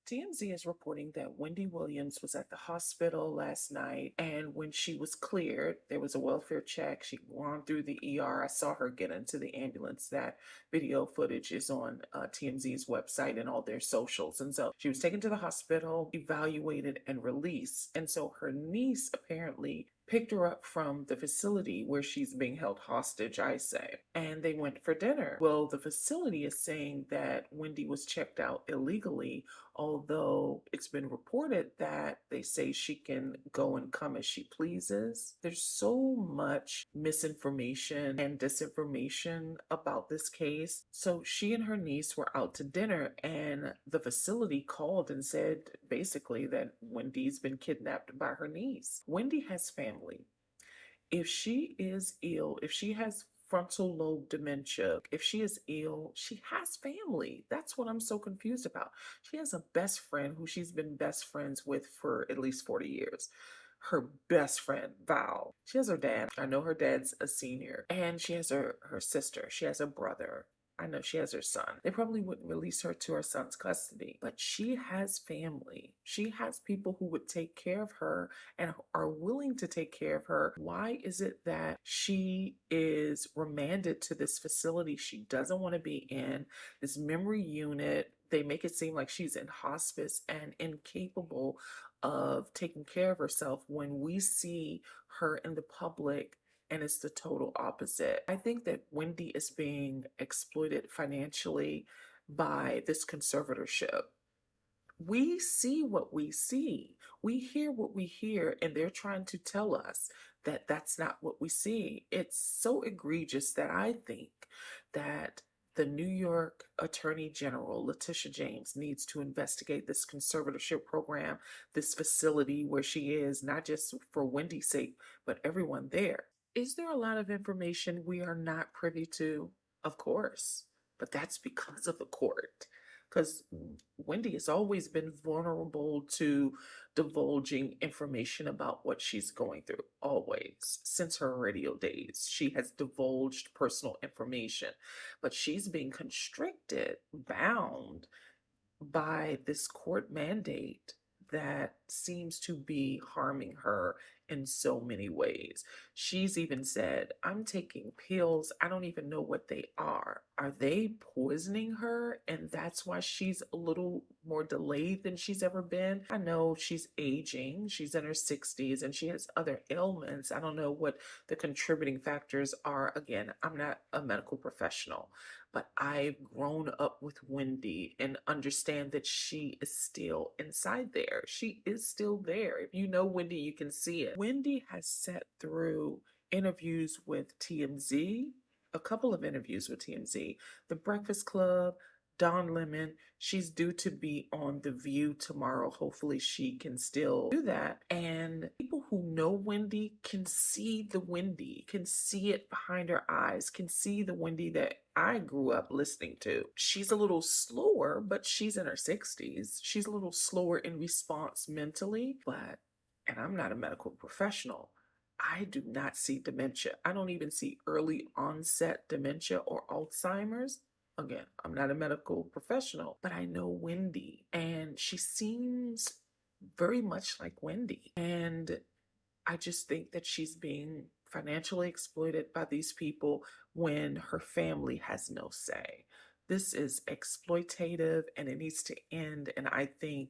TMZ is reporting that Wendy Williams was at the hospital last night, and when she was cleared, there was a welfare check. She'd gone through the ER. I saw her get into the ambulance. That video footage is on TMZ's website and all their socials. And so she was taken to the hospital, evaluated, and released. And so her niece apparently picked her up from the facility where she's being held hostage, I say, and they went for dinner. Well, the facility is saying that Wendy was checked out illegally, although it's been reported that they say she can go and come as she pleases. There's so much misinformation and disinformation about this case. So she and her niece were out to dinner, and the facility called and said basically that Wendy's been kidnapped by her niece. Wendy has family. If she is ill, if she has frontal lobe dementia, if she is ill, she has family. That's what I'm so confused about. She has a best friend who she's been best friends with for at least 40 years. Her best friend, Val. She has her dad. I know her dad's a senior. And she has her sister. She has a brother. I know she has her son. They probably wouldn't release her to her son's custody, but she has family. She has people who would take care of her and are willing to take care of her. Why is it that she is remanded to this facility she doesn't want to be in, this memory unit? They make it seem like she's in hospice and incapable of taking care of herself when we see her in the public, and it's the total opposite. I think that Wendy is being exploited financially by this conservatorship. We see what we see. We hear what we hear, and they're trying to tell us that that's not what we see. It's so egregious that I think that the New York Attorney General, Tish James, needs to investigate this conservatorship program, this facility where she is, not just for Wendy's sake, but everyone there. Is there a lot of information we are not privy to? Of course, but that's because of the court. Because Wendy has always been vulnerable to divulging information about what she's going through, always. Since her radio days, she has divulged personal information, but she's being constricted, bound by this court mandate that seems to be harming her in so many ways. She's even said, I'm taking pills. I don't even know what they are. Are they poisoning her? And that's why she's a little more delayed than she's ever been. I know she's aging. She's in her 60s and she has other ailments. I don't know what the contributing factors are. Again, I'm not a medical professional, but I've grown up with Wendy and understand that she is still inside there. She is still there. If you know Wendy, you can see it. Wendy has sat through interviews with TMZ, a couple of interviews with TMZ, The Breakfast Club, Don Lemon. She's due to be on The View tomorrow. Hopefully she can still do that. And people who know Wendy can see the Wendy, can see it behind her eyes, can see the Wendy that I grew up listening to. She's a little slower, but she's in her 60s. She's a little slower in response mentally, and I'm not a medical professional, I do not see dementia. I don't even see early onset dementia or Alzheimer's. Again, I'm not a medical professional, but I know Wendy, and she seems very much like Wendy. And I just think that she's being financially exploited by these people when her family has no say. This is exploitative and it needs to end. And I think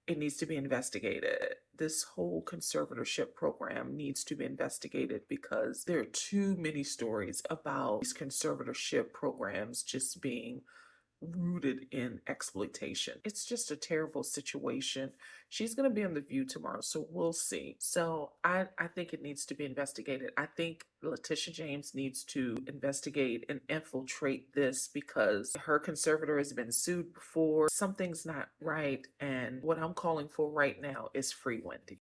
it needs to be investigated. This whole conservatorship program needs to be investigated because there are too many stories about these conservatorship programs just being rooted in exploitation. It's just a terrible situation. She's going to be on The View tomorrow, so we'll see. So I think it needs to be investigated. I think Tish James needs to investigate and infiltrate this because her conservator has been sued before. Something's not right, and what I'm calling for right now is free Wendy.